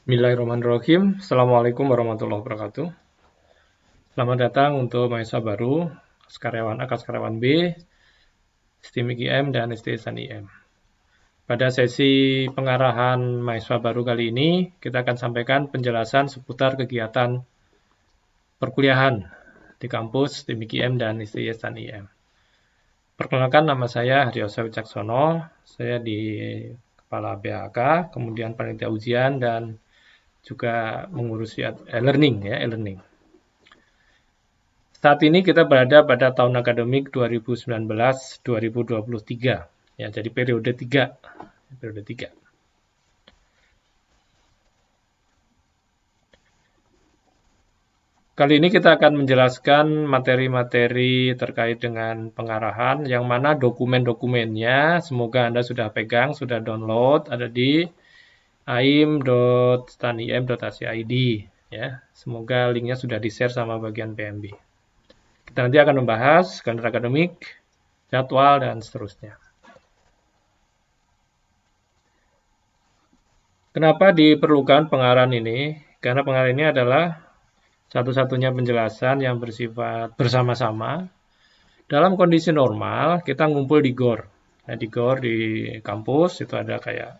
Bismillahirrahmanirrahim. Assalamualaikum warahmatullahi wabarakatuh. Selamat datang untuk mahasiswa baru, karyawan B, STIM IM dan STISAN IM. Pada sesi pengarahan mahasiswa baru kali ini, kita akan sampaikan penjelasan seputar kegiatan perkuliahan di kampus STIM IM dan STISAN IM. Perkenalkan, nama saya Haryosa Wicaksono, saya di Kepala BHK, kemudian panitia ujian dan juga mengurusi e-learning. Saat ini kita berada pada tahun akademik 2019-2023. Ya, jadi periode 3. Kali ini kita akan menjelaskan materi-materi terkait dengan pengarahan, yang mana dokumen-dokumennya semoga Anda sudah pegang, sudah download, ada di aim.stanim.ac.id, ya. Semoga linknya sudah di-share sama bagian PMB. Kita nanti akan membahas kalender akademik, jadwal, dan seterusnya. Kenapa diperlukan pengarahan ini? Karena pengarahan ini adalah satu-satunya penjelasan yang bersifat bersama-sama. Dalam kondisi normal, kita ngumpul di GOR. Nah, di GOR di kampus itu ada kayak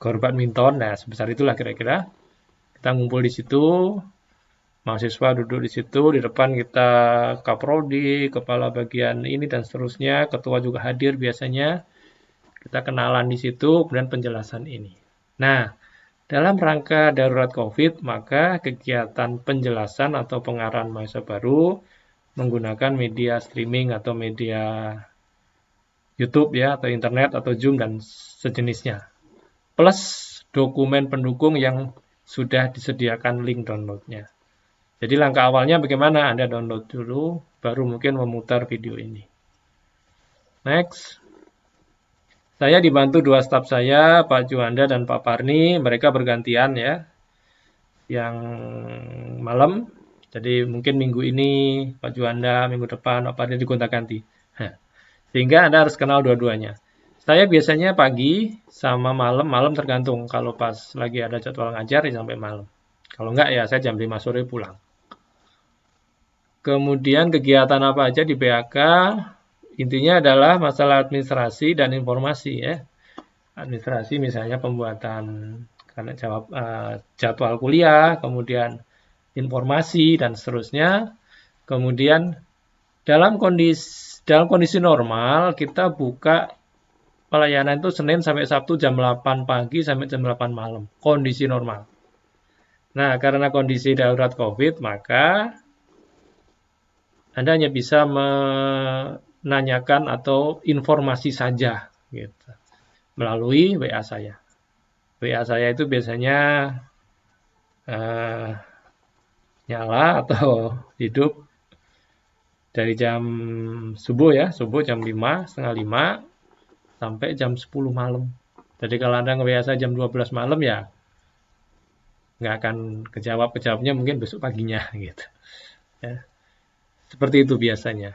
GOR badminton, nah sebesar itulah kira-kira. Kita ngumpul di situ, mahasiswa duduk di situ, di depan kita kaprodi, kepala bagian ini dan seterusnya, ketua juga hadir biasanya. Kita kenalan di situ, kemudian penjelasan ini. Nah, dalam rangka darurat COVID, maka kegiatan penjelasan atau pengarahan mahasiswa baru menggunakan media streaming atau media YouTube ya, atau internet atau Zoom dan sejenisnya. Plus dokumen pendukung yang sudah disediakan link downloadnya. Jadi langkah awalnya bagaimana? Anda download dulu, baru mungkin memutar video ini. Next. Saya dibantu dua staf saya, Pak Juanda dan Pak Parni. Mereka bergantian ya. Yang malam. Jadi mungkin minggu ini Pak Juanda, minggu depan Pak Parni digonta-ganti. Sehingga Anda harus kenal dua-duanya. Saya biasanya pagi sama malam tergantung. Kalau pas lagi ada jadwal ngajar ya sampai malam. Kalau enggak ya saya jam 5 sore pulang. Kemudian kegiatan apa aja di BHK, intinya adalah masalah administrasi dan informasi ya. Administrasi misalnya pembuatan karena jadwal kuliah, kemudian informasi dan seterusnya. Kemudian dalam kondisi normal kita buka pelayanan itu Senin sampai Sabtu jam 8 pagi sampai jam 8 malam. Kondisi normal. Nah, karena kondisi darurat COVID, maka Anda hanya bisa menanyakan atau informasi saja gitu, melalui WA saya. WA saya itu biasanya nyala atau hidup dari jam subuh ya, subuh jam 5, setengah 5, sampai jam 10 malam. Jadi kalau Anda nge-WA saya jam 12 malam ya nggak akan kejawabnya mungkin besok paginya gitu. Ya. Seperti itu biasanya.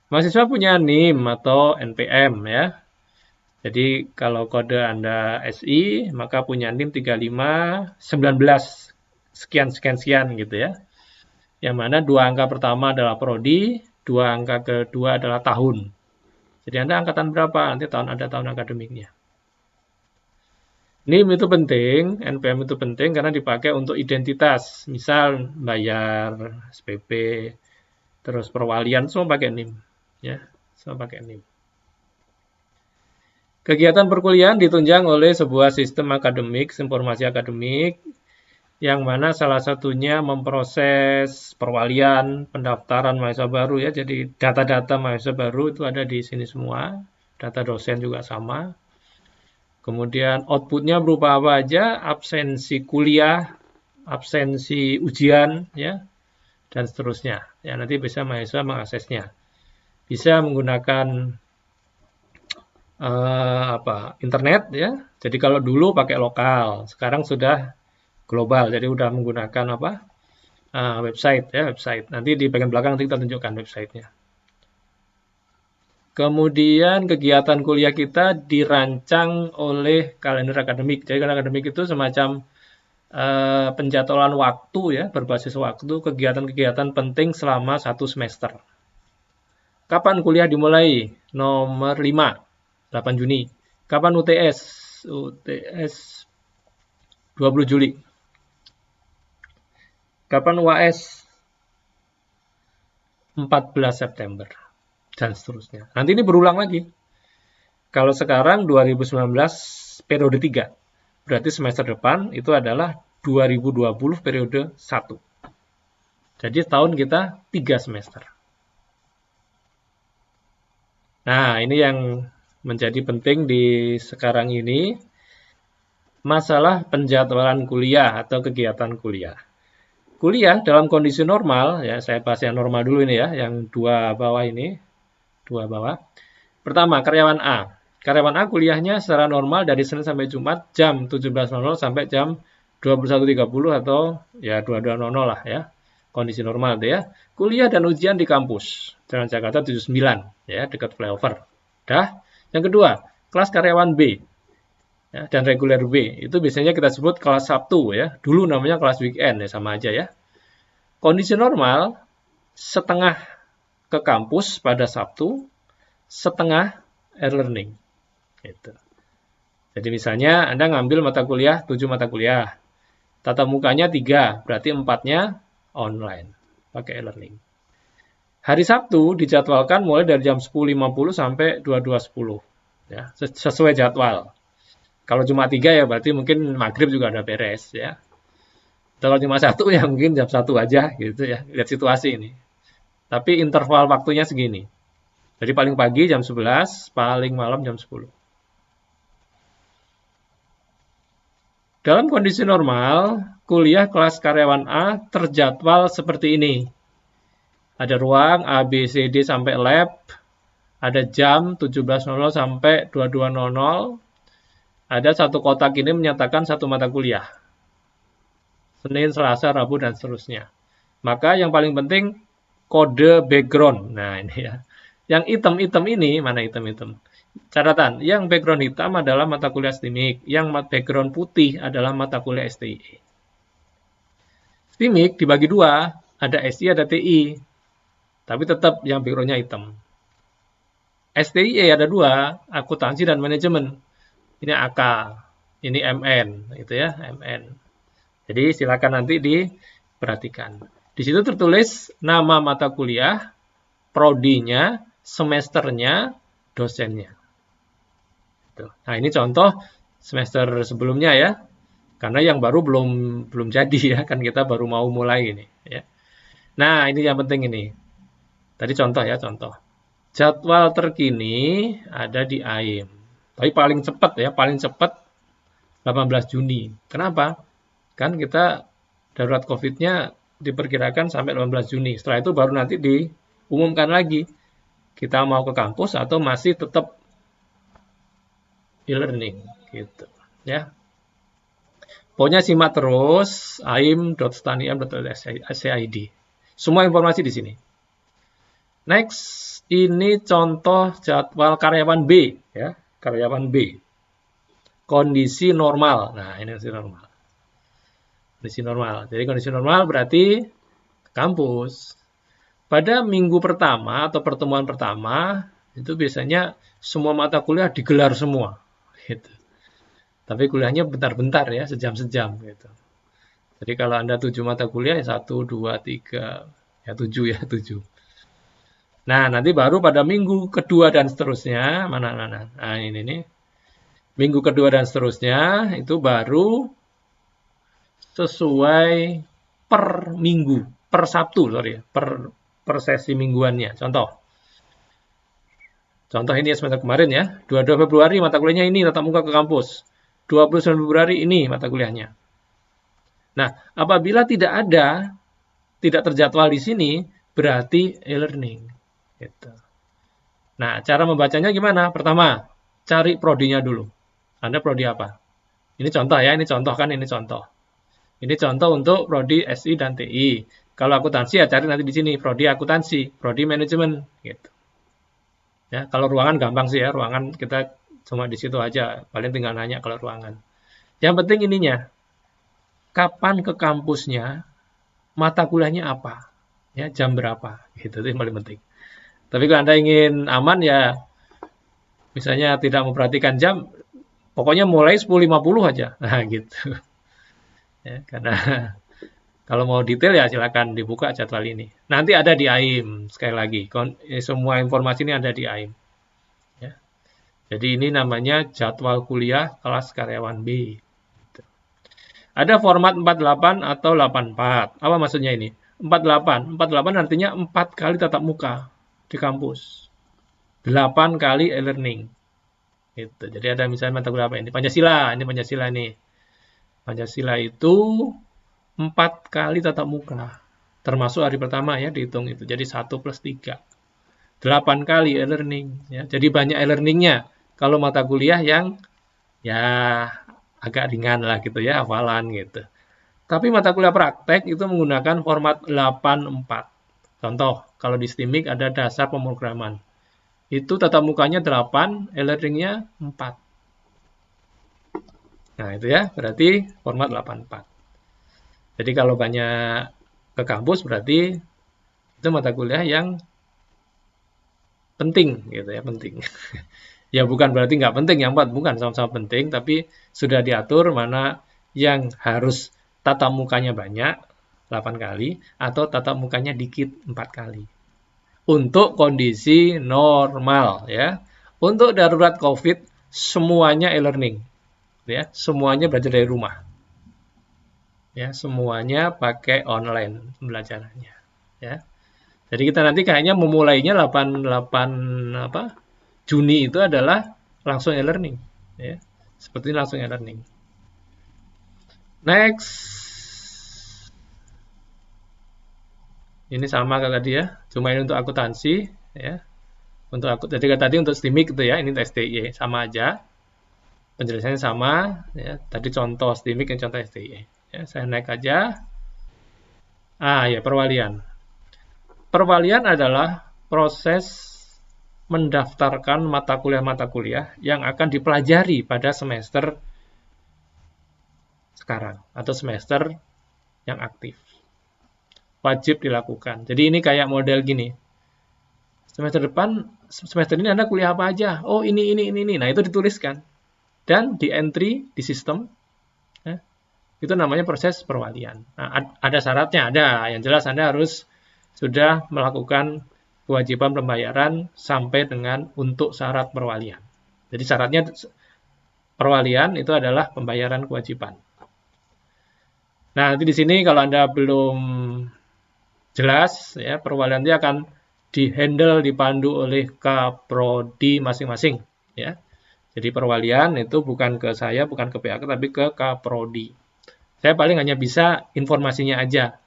Mahasiswa punya NIM atau NPM ya. Jadi kalau kode Anda SI maka punya NIM 3519 sekian gitu ya. Yang mana dua angka pertama adalah prodi, dua angka kedua adalah tahun. Jadi Anda angkatan berapa? Nanti ada tahun akademiknya. NIM itu penting, NPM itu penting karena dipakai untuk identitas. Misal bayar SPP, terus perwalian, semua pakai NIM. Ya, semua pakai NIM. Kegiatan perkuliahan ditunjang oleh sebuah sistem akademik, informasi akademik, yang mana salah satunya memproses perwalian, pendaftaran mahasiswa baru ya. Jadi data-data mahasiswa baru itu ada di sini semua. Data dosen juga sama. Kemudian outputnya berupa apa aja? Absensi kuliah, absensi ujian, ya, dan seterusnya. Ya, nanti bisa mahasiswa mengaksesnya. Bisa menggunakan internet, ya. Jadi kalau dulu pakai lokal, sekarang sudah global. Jadi sudah menggunakan website, ya, website. Nanti di bagian belakang nanti kita tunjukkan websitenya. Kemudian kegiatan kuliah kita dirancang oleh kalender akademik. Jadi kalender akademik itu semacam penjadwalan waktu ya, berbasis waktu, kegiatan-kegiatan penting selama 1 semester. Kapan kuliah dimulai? Nomor 5, 8 Juni. Kapan UTS? UTS 20 Juli. Kapan UAS? 14 September. Dan seterusnya. Nanti ini berulang lagi. Kalau sekarang 2019 periode 3. Berarti semester depan itu adalah 2020 periode 1. Jadi tahun kita 3 semester. Nah, ini yang menjadi penting di sekarang ini, masalah penjadwalan kuliah atau kegiatan kuliah. Kuliah dalam kondisi normal, ya saya bahas yang normal dulu ini ya, yang dua bawah ini, dua bawah. Pertama, karyawan A. Karyawan A kuliahnya secara normal dari Senin sampai Jumat jam 17.00 sampai jam 21.30 atau ya 22.00 lah ya. Kondisi normal itu ya. Kuliah dan ujian di kampus. Jalan Jakarta 79 ya, dekat flyover. Dah. Yang kedua, kelas karyawan B ya, dan reguler B. Itu biasanya kita sebut kelas Sabtu ya. Dulu namanya kelas weekend ya, sama aja ya. Kondisi normal setengah ke kampus pada Sabtu, setengah e-learning. Gitu. Jadi misalnya Anda ngambil mata kuliah, 7 mata kuliah. Tatap mukanya 3, berarti 4-nya online, pakai e-learning. Hari Sabtu dijadwalkan mulai dari jam 10.50 sampai 22.10. Ya, sesuai jadwal. Kalau cuma 3 ya berarti mungkin maghrib juga ada beres ya. Kalau cuma 1 ya mungkin jam 1 aja gitu ya. Lihat situasi ini. Tapi interval waktunya segini. Jadi paling pagi jam 11, paling malam jam 10. Dalam kondisi normal, kuliah kelas karyawan A terjadwal seperti ini. Ada ruang A, B, C, D sampai lab. Ada jam 17.00 sampai 22.00. Ada satu kotak ini menyatakan satu mata kuliah. Senin, Selasa, Rabu, dan seterusnya. Maka yang paling penting kode background. Nah ini ya. Yang hitam-hitam ini, mana hitam-hitam? Catatan, yang background hitam adalah mata kuliah STIMIK. Yang background putih adalah mata kuliah STIE. STIMIK dibagi dua, ada SI, ada TI. Tapi tetap yang backgroundnya hitam. STIE ada dua, akuntansi dan manajemen. Ini AK, ini MN, gitu ya, MN. Jadi silakan nanti diperhatikan. Di situ tertulis nama mata kuliah, prodinya, semesternya, dosennya. Nah ini contoh semester sebelumnya ya, karena yang baru belum jadi ya, kan kita baru mau mulai ini. Ya. Nah ini yang penting ini. Tadi contoh ya, contoh. Jadwal terkini ada di AIM. Tapi paling cepat ya, paling cepat 18 Juni. Kenapa? Kan kita darurat COVID-nya diperkirakan sampai 18 Juni. Setelah itu baru nanti diumumkan lagi. Kita mau ke kampus atau masih tetap e-learning gitu ya. Pokoknya simak terus aim.staniam.ac.id. Semua informasi di sini. Next, ini contoh jadwal karyawan B ya, karyawan B. Kondisi normal. Nah, ini kondisi normal. Kondisi normal. Jadi kondisi normal berarti kampus. Pada minggu pertama atau pertemuan pertama itu biasanya semua mata kuliah digelar semua. Gitu. Tapi kuliahnya bentar-bentar ya, sejam-sejam gitu. Jadi kalau Anda 7 mata kuliah, 1, 2, 3, ya 7 ya, 7. Nah, nanti baru pada minggu kedua dan seterusnya, mana. Nah, ini nih. Minggu kedua dan seterusnya, itu baru sesuai per minggu, per Sabtu, sorry, per sesi mingguannya. Contoh ini semester kemarin ya, 22 Februari mata kuliahnya ini, tatap muka ke kampus. 29 Februari ini mata kuliahnya. Nah, apabila tidak terjadwal di sini, berarti e-learning. Gitu. Nah, cara membacanya gimana? Pertama, cari prodinya dulu. Anda prodi apa? Ini contoh ya, ini contoh kan, ini contoh. Ini contoh untuk prodi SI dan TI. Kalau akuntansi ya cari nanti di sini, prodi akuntansi, prodi manajemen, gitu. Ya, kalau ruangan gampang sih ya, ruangan kita cuma di situ aja, paling tinggal nanya kalau ruangan. Yang penting ininya. kapan ke kampusnya, mata kuliahnya apa, ya jam berapa, gitu itu yang paling penting. Tapi kalau Anda ingin aman ya, misalnya tidak memperhatikan jam, pokoknya mulai 10.50 aja, nah gitu. Ya, karena kalau mau detail ya silakan dibuka jadwal ini. Nanti ada di AIM, sekali lagi, semua informasi ini ada di AIM. Ya. Jadi ini namanya jadwal kuliah kelas karyawan B. Ada format 48 atau 84. Apa maksudnya ini? 48. 48 artinya 4 kali tatap muka di kampus. 8 kali e-learning. Gitu. Jadi ada misalnya mata kuliah apa ini? Pancasila. Ini Pancasila nih. Pancasila itu 4 kali tatap muka. Termasuk hari pertama ya dihitung itu. Jadi 1 plus 3. 8 kali e-learning. Ya. Jadi banyak e-learningnya. Kalau mata kuliah yang ya agak ringan lah gitu ya, hafalan gitu. Tapi mata kuliah praktek itu menggunakan format 84. Contoh, kalau di STIMIK ada dasar pemrograman. Itu tatap mukanya 8, e-learningnya 4. Nah, itu ya, berarti format 84. Jadi kalau banyak ke kampus berarti itu mata kuliah yang penting gitu ya, penting. Ya bukan berarti nggak penting yang 4, bukan, sama-sama penting, tapi sudah diatur mana yang harus tatap mukanya banyak, 8 kali, atau tatap mukanya dikit, 4 kali. Untuk kondisi normal ya. Untuk darurat COVID, semuanya e-learning. Ya, semuanya belajar dari rumah. Ya, semuanya pakai online pembelajarannya. Ya. Jadi kita nanti kayaknya memulainya 8 Juni itu adalah langsung e-learning. Ya. Seperti langsung e-learning. Next. Ini sama kayak tadi ya. Cuma ini untuk akuntansi. Ya. Jadi tadi untuk STIMIK itu ya. Ini untuk STIE. Sama aja. Penjelasannya sama. Ya. Tadi contoh STIMIK, yang contoh STIE. Ya, saya naik aja. Ya, perwalian. Perwalian adalah proses mendaftarkan mata kuliah yang akan dipelajari pada semester sekarang atau semester yang aktif. Wajib dilakukan. Jadi ini kayak model gini. Semester ini Anda kuliah apa aja? Oh, ini. Nah, itu dituliskan. Dan di entry di sistem, ya, itu namanya proses perwalian. Nah, ada syaratnya, ada. Yang jelas Anda harus sudah melakukan kewajiban pembayaran sampai dengan untuk syarat perwalian. Jadi syaratnya perwalian itu adalah pembayaran kewajiban. Nah, nanti di sini kalau Anda belum jelas, ya perwalian itu akan dihandle, dipandu oleh Kaprodi masing-masing. Ya. Jadi perwalian itu bukan ke saya, bukan ke PHK, tapi ke Kaprodi. Saya paling hanya bisa informasinya aja.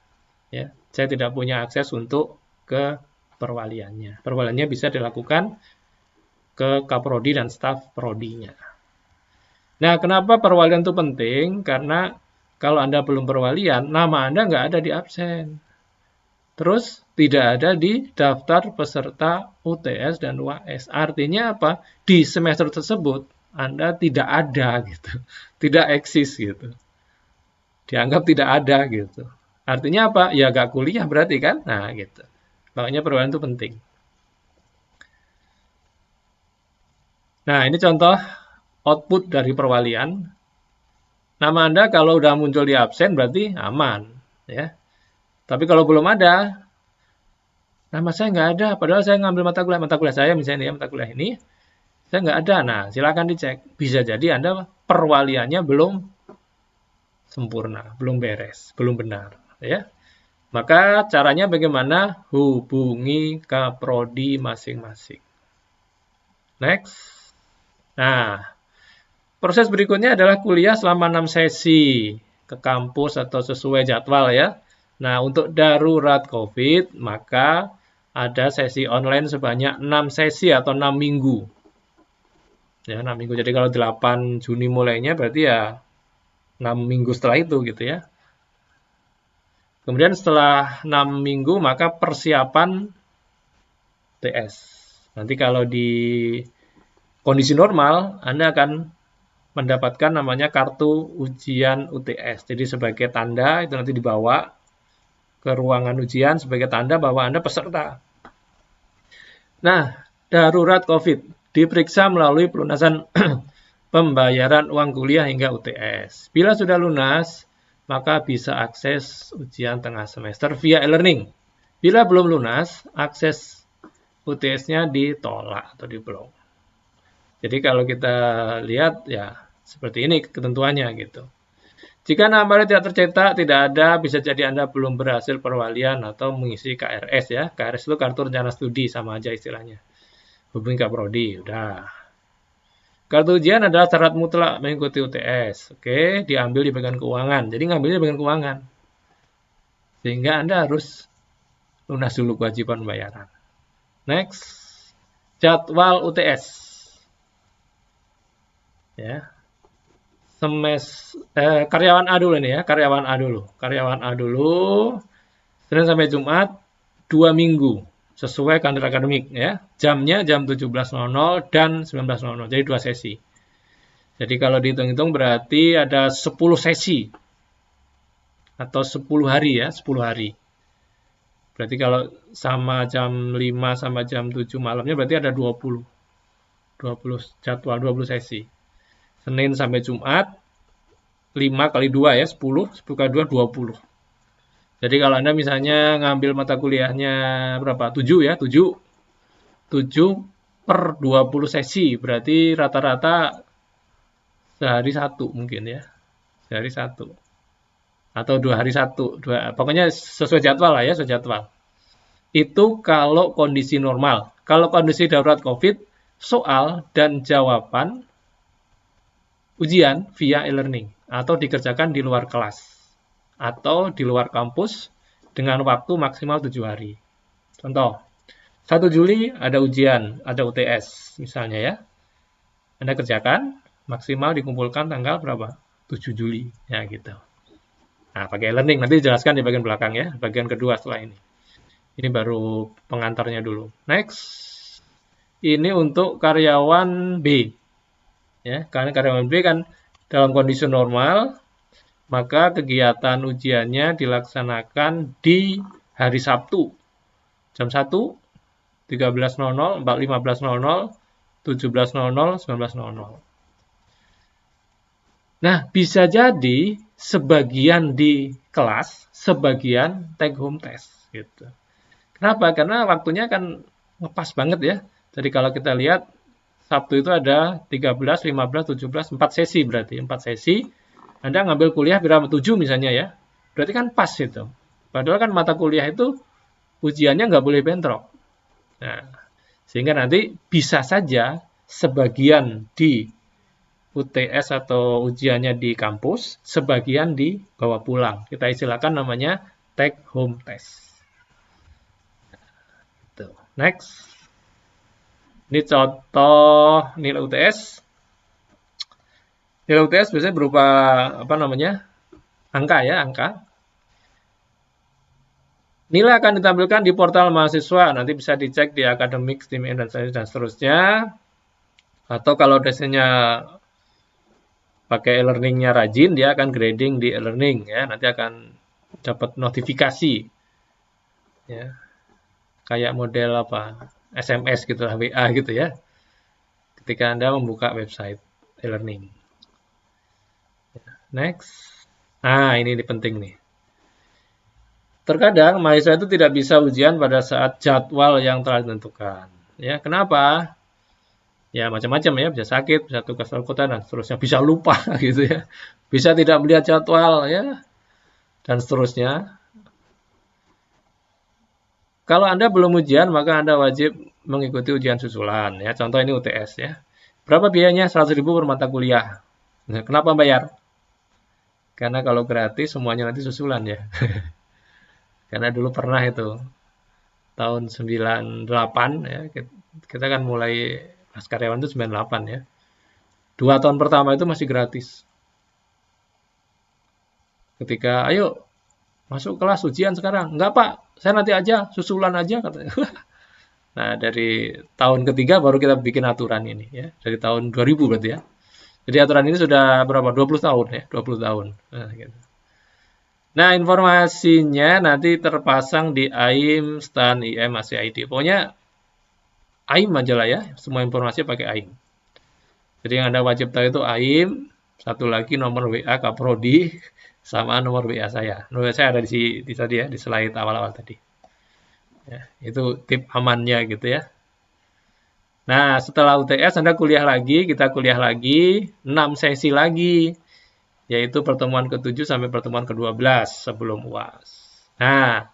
Ya. Saya tidak punya akses untuk ke perwaliannya. Perwaliannya bisa dilakukan ke Kaprodi dan staf prodinya. Nah, kenapa perwalian itu penting? Karena kalau Anda belum perwalian, nama Anda nggak ada di absen. Terus tidak ada di daftar peserta UTS dan UAS. Artinya apa? Di semester tersebut Anda tidak ada gitu. Tidak eksis gitu. Dianggap tidak ada gitu. Artinya apa? Ya nggak kuliah berarti kan? Nah gitu. Makanya perwalian itu penting. Nah ini contoh output dari perwalian. Nama Anda kalau udah muncul di absen berarti aman. Ya. Tapi kalau belum ada, nama saya nggak ada, padahal saya ngambil mata kuliah saya misalnya ya, mata kuliah ini, saya nggak ada. Nah, silakan dicek. Bisa jadi Anda perwaliannya belum sempurna, belum beres, belum benar. Ya. Maka caranya bagaimana? Hubungi Kaprodi masing-masing. Next. Nah, proses berikutnya adalah kuliah selama 6 sesi ke kampus atau sesuai jadwal ya. Nah, untuk darurat COVID, maka ada sesi online sebanyak 6 sesi atau 6 minggu. Ya, 6 minggu. Jadi kalau 8 Juni mulainya berarti ya 6 minggu setelah itu gitu ya. Kemudian setelah 6 minggu maka persiapan TS. Nanti kalau di kondisi normal, Anda akan mendapatkan namanya kartu ujian UTS. Jadi sebagai tanda itu nanti dibawa ke ruangan ujian sebagai tanda bahwa Anda peserta. Nah, darurat COVID diperiksa melalui pelunasan pembayaran uang kuliah hingga UTS. Bila sudah lunas, maka bisa akses ujian tengah semester via e-learning. Bila belum lunas, akses UTS-nya ditolak atau di-block. Jadi kalau kita lihat ya seperti ini ketentuannya gitu. Jika nama tidak tercetak, tidak ada, bisa jadi Anda belum berhasil perwalian atau mengisi KRS ya. KRS itu kartu rencana studi, sama aja istilahnya. Hubungi Kak Prodi, udah. Kartu ujian adalah syarat mutlak mengikuti UTS. Oke, diambil di bagian keuangan. Jadi ngambilnya di bagian keuangan. Sehingga Anda harus lunas dulu kewajiban pembayaran. Next, jadwal UTS. Ya. Karyawan A dulu ini ya, karyawan A dulu. Karyawan A dulu, Senin sampai Jumat, 2 minggu. Sesuai kalender akademik ya. Jamnya jam 17.00 dan 19.00. Jadi 2 sesi. Jadi kalau dihitung-hitung berarti ada 10 sesi. Atau 10 hari ya, 10 hari. Berarti kalau sama jam 5 sama jam 7 malamnya berarti ada 20 jadwal, 20 sesi. Senin sampai Jumat, 5 kali 2 ya, 10 kali 2, 20. Jadi kalau Anda misalnya ngambil mata kuliahnya berapa? 7 ya, 7 per 20 sesi, berarti rata-rata sehari 1 mungkin ya. Sehari 1. Atau 2 hari 1. Pokoknya sesuai jadwal lah ya, sesuai jadwal. Itu kalau kondisi normal. Kalau kondisi darurat COVID, soal dan jawaban ujian via e-learning atau dikerjakan di luar kelas atau di luar kampus dengan waktu maksimal 7 hari. Contoh, 1 Juli ada ujian, ada UTS misalnya ya. Anda kerjakan, maksimal dikumpulkan tanggal berapa? 7 Juli, ya gitu. Nah, pakai e-learning, nanti dijelaskan di bagian belakang ya, bagian kedua setelah ini. Ini baru pengantarnya dulu. Next, ini untuk karyawan B. Ya, karena karyawan B kan dalam kondisi normal, maka kegiatan ujiannya dilaksanakan di hari Sabtu. Jam 1, 13.00, 15.00, 17.00, 19.00. Nah, bisa jadi sebagian di kelas, sebagian take home test. Gitu. Kenapa? Karena waktunya kan ngepas banget ya. Jadi kalau kita lihat, Sabtu itu ada 13, 15, 17, 4 sesi berarti. 4 sesi, Anda ngambil kuliah berapa? 7 misalnya ya. Berarti kan pas itu. Padahal kan mata kuliah itu ujiannya nggak boleh bentrok. Nah, sehingga nanti bisa saja sebagian di UTS atau ujiannya di kampus, sebagian dibawa pulang. Kita istilahkan namanya take home test. Next. Ini contoh nilai UTS. Nilai UTS biasanya berupa angka ya, angka. Nilai akan ditampilkan di portal mahasiswa, nanti bisa dicek di akademik, STIM, dan seterusnya. Atau kalau dosennya pakai e-learningnya rajin, dia akan grading di e-learning ya, nanti akan dapat notifikasi. Ya. Kayak model SMS gitu lah, WA gitu ya. Ketika Anda membuka website e-learning. Next. Nah, ini penting nih. Terkadang mahasiswa itu tidak bisa ujian pada saat jadwal yang telah ditentukan. Ya, kenapa? Ya, macam-macam ya, bisa sakit, bisa tugas luar kota dan seterusnya, bisa lupa gitu ya. Bisa tidak melihat jadwal ya, dan seterusnya. Kalau Anda belum ujian, maka Anda wajib mengikuti ujian susulan. Ya, contoh ini UTS ya. Berapa biayanya? 100.000 per mata kuliah. Nah, kenapa bayar? Karena kalau gratis semuanya nanti susulan ya. Karena dulu pernah itu tahun 98 ya. Kita kan mulai pas karyawan itu 98 ya. 2 tahun pertama itu masih gratis. Ketika ayo masuk kelas ujian sekarang. Enggak Pak, saya nanti aja, susulan aja katanya. Nah, dari tahun ketiga baru kita bikin aturan ini ya. Dari tahun 2000 berarti ya. Jadi aturan ini sudah berapa? 20 tahun ya, 20 tahun. Nah, gitu. Nah, informasinya nanti terpasang di AIM, STAN, IM, ACID. Pokoknya AIM aja lah ya, semua informasi pakai AIM. Jadi yang Anda wajib tahu itu AIM, satu lagi nomor WA Kaprodi, sama nomor WA saya. Nomor WA saya ada di tadi ya, di slide awal-awal tadi. Ya, itu tip amannya gitu ya. Nah, setelah UTS Anda kuliah lagi, kita kuliah lagi, 6 sesi lagi, yaitu pertemuan ke-7 sampai pertemuan ke-12 sebelum UAS. Nah,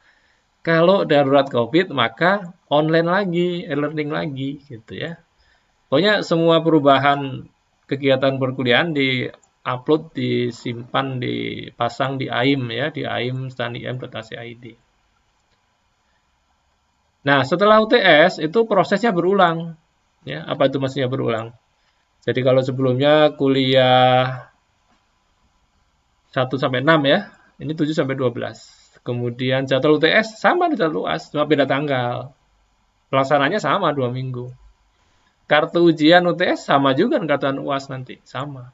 kalau darurat COVID, maka online lagi, e-learning lagi, gitu ya. Pokoknya semua perubahan kegiatan perkuliahan di-upload, disimpan, dipasang di AIM ya, di AIM StanIM.ac.id. Nah, setelah UTS itu prosesnya berulang. Ya, apa itu maksudnya berulang? Jadi kalau sebelumnya kuliah 1 sampai 6 ya, ini 7 sampai 12. Kemudian jadwal UTS sama di jadwal UAS, cuma beda tanggal. Pelaksananya sama 2 minggu. Kartu ujian UTS sama juga dengan kartu UAS nanti, sama.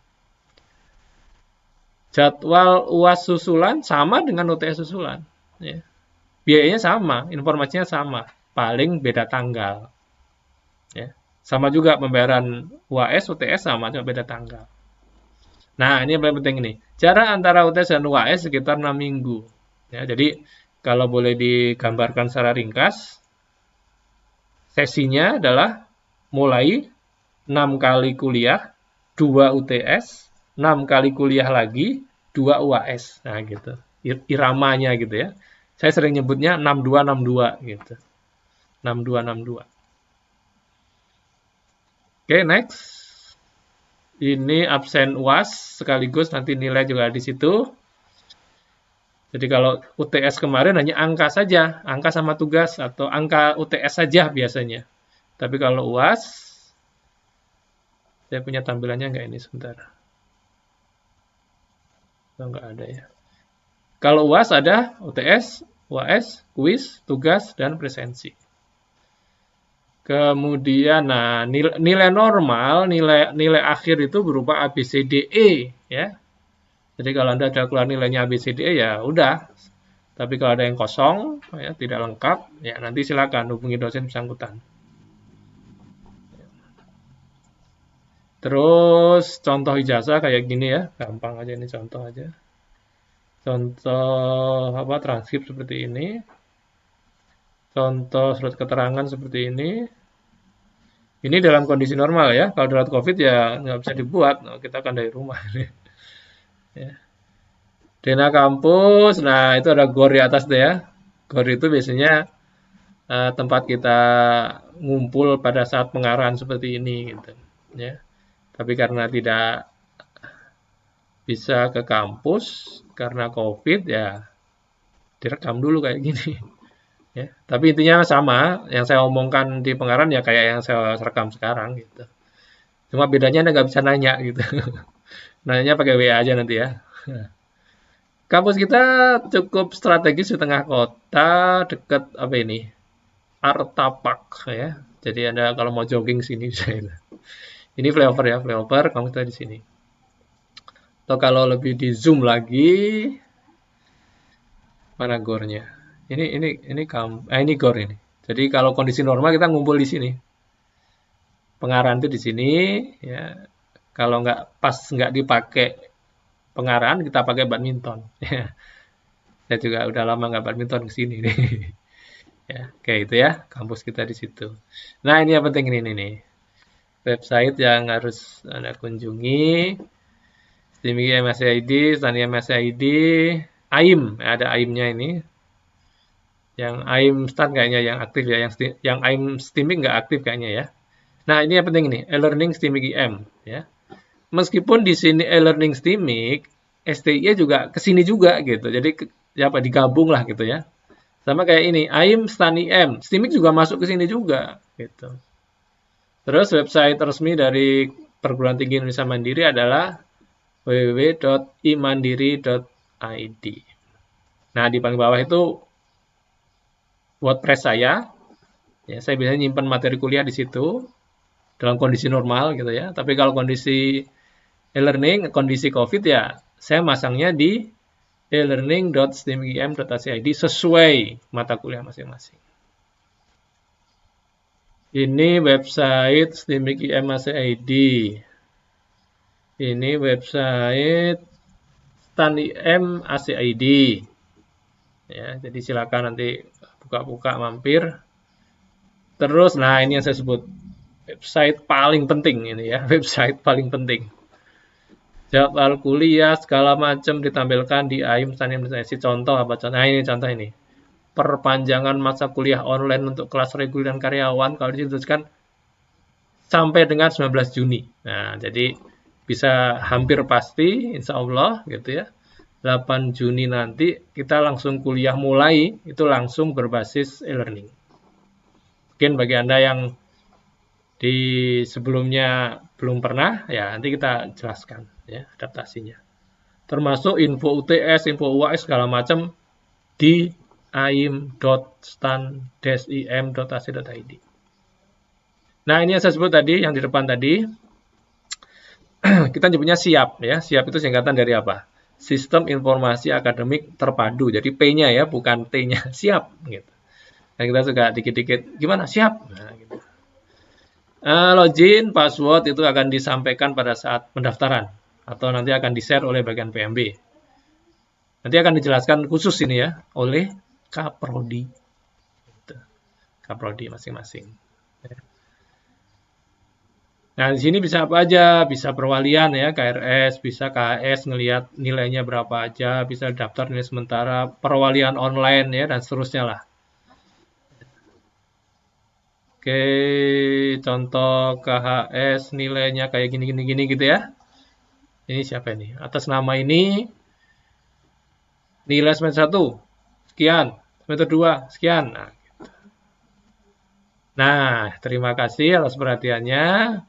Jadwal UAS susulan sama dengan UTS susulan. Ya. Biayanya sama, informasinya sama, paling beda tanggal. Ya. Sama juga pembayaran UAS, UTS sama, cuma beda tanggal. Nah, ini yang paling penting ini. Jarak antara UTS dan UAS sekitar 6 minggu. Ya, jadi kalau boleh digambarkan secara ringkas, sesinya adalah mulai 6 kali kuliah, 2 UTS, 6 kali kuliah lagi, 2 UAS. Nah, gitu. Iramanya gitu ya. Saya sering nyebutnya 6262 gitu. 6262. Oke, next. Ini absen UAS sekaligus nanti nilai juga di situ. Jadi kalau UTS kemarin hanya angka saja, angka sama tugas atau angka UTS saja biasanya. Tapi kalau UAS, saya punya tampilannya nggak ini sebentar. Oh, nggak ada ya. Kalau UAS ada UTS, UAS, kuis, tugas, dan presensi. Kemudian, nah nilai normal, nilai akhir itu berupa ABCDE ya. Jadi kalau Anda ada keluar nilainya ABCDE ya udah. Tapi kalau ada yang kosong, ya, tidak lengkap, ya nanti silakan hubungi dosen bersangkutan. Terus contoh ijazah kayak gini ya, gampang aja ini contoh aja. Contoh apa transkrip seperti ini. Contoh surat keterangan seperti ini. Ini dalam kondisi normal ya. Kalau darurat COVID ya nggak bisa dibuat. Nah, kita akan dari rumah. Ya. Dena kampus, nah itu ada GOR di atas deh ya. GOR itu biasanya tempat kita ngumpul pada saat pengarahan seperti ini gitu. Ya. Tapi karena tidak bisa ke kampus karena COVID ya direkam dulu kayak gini. Ya. Tapi intinya sama, yang saya omongkan di pengarahan ya kayak yang saya rekam sekarang gitu. Cuma bedanya Anda nggak bisa nanya gitu. Nanya pakai WA aja nanti ya. Kampus kita cukup strategis di tengah kota, dekat apa ini? Artapak ya. Jadi Anda kalau mau jogging sini bisa. Ini flyover ya, flyover kampus kita di sini. Atau kalau lebih di zoom lagi, mana gornya? Ini gor ini. Jadi kalau kondisi normal kita ngumpul di sini. Pengarahan itu di sini, ya. Kalau nggak dipakai pengarahan, kita pakai badminton. Ya. Saya juga udah lama nggak badminton ke sini nih. Ya, kayak itu ya, kampus kita di situ. Nah, ini yang penting ini nih. Website yang harus Anda kunjungi. STIMIG MSID, Stania MSID, AIM, ada AIM-nya ini. Yang AIM Stan kayaknya yang aktif ya, yang AIM STIMIG nggak aktif kayaknya ya. Nah, ini yang penting ini, e-learning STIMIG IM ya. Meskipun di sini e-learning STIMIG, STI juga ke sini juga gitu. Jadi ya apa digabung lah gitu ya. Sama kayak ini, AIM Stan IM, STIMIG juga masuk ke sini juga gitu. Terus website resmi dari Perguruan Tinggi Indonesia Mandiri adalah www.imandiri.id. Nah, di paling bawah itu WordPress saya. Ya, saya biasanya nyimpan materi kuliah di situ dalam kondisi normal gitu ya. Tapi kalau kondisi e-learning kondisi COVID ya, saya masangnya di e-learning.stimgm.ac.id sesuai mata kuliah masing-masing. Ini website STIMIK.IM.AC.ID. Ini website STAN.IM AC.ID. Ya, jadi silakan nanti buka-buka mampir. Terus, nah ini yang saya sebut website paling penting ini ya, website paling penting. Jadwal kuliah segala macam ditampilkan di AIM STAN.IM. Contoh apa contoh? Nah ini contoh ini. Perpanjangan masa kuliah online untuk kelas reguler dan karyawan kalau dituliskan sampai dengan 19 Juni. Nah, jadi bisa hampir pasti insya Allah gitu ya. 8 Juni nanti kita langsung kuliah mulai itu langsung berbasis e-learning. Mungkin bagi Anda yang di sebelumnya belum pernah ya nanti kita jelaskan ya adaptasinya. Termasuk info UTS, info UAS segala macam di aim.stan-im.ac.id. Nah, ini yang saya sebut tadi, yang di depan tadi, kita nyebutnya SIAP ya. SIAP itu singkatan dari apa? Sistem Informasi Akademik Terpadu. Jadi P-nya ya, bukan T-nya. SIAP gitu. Dan kita suka dikit-dikit, gimana? SIAP. Nah, gitu. Login, password itu akan disampaikan pada saat pendaftaran. Atau nanti akan di-share oleh bagian PMB. Nanti akan dijelaskan khusus ini ya, oleh Kaprodi. Kaprodi masing-masing. Nah, di sini bisa apa aja, bisa perwalian ya, KRS, bisa KHS, ngelihat nilainya berapa aja, bisa daftar nilai sementara, perwalian online ya, dan seterusnya lah. Oke, contoh KHS nilainya kayak gini-gini gitu ya. Ini siapa ini? Atas nama ini, nilai semester 1, sekian, semester 2, sekian. Nah, terima kasih atas perhatiannya.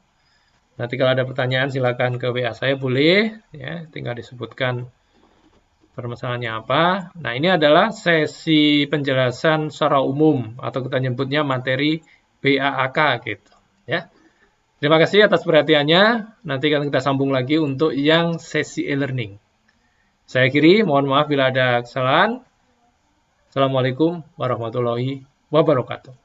Nanti kalau ada pertanyaan silakan ke WA saya boleh, ya, tinggal disebutkan permasalahannya apa. Nah, ini adalah sesi penjelasan secara umum atau kita nyebutnya materi BAAK gitu, ya. Terima kasih atas perhatiannya. Nanti akan kita sambung lagi untuk yang sesi e-learning. Saya akhiri, mohon maaf bila ada kesalahan. Assalamualaikum warahmatullahi wabarakatuh.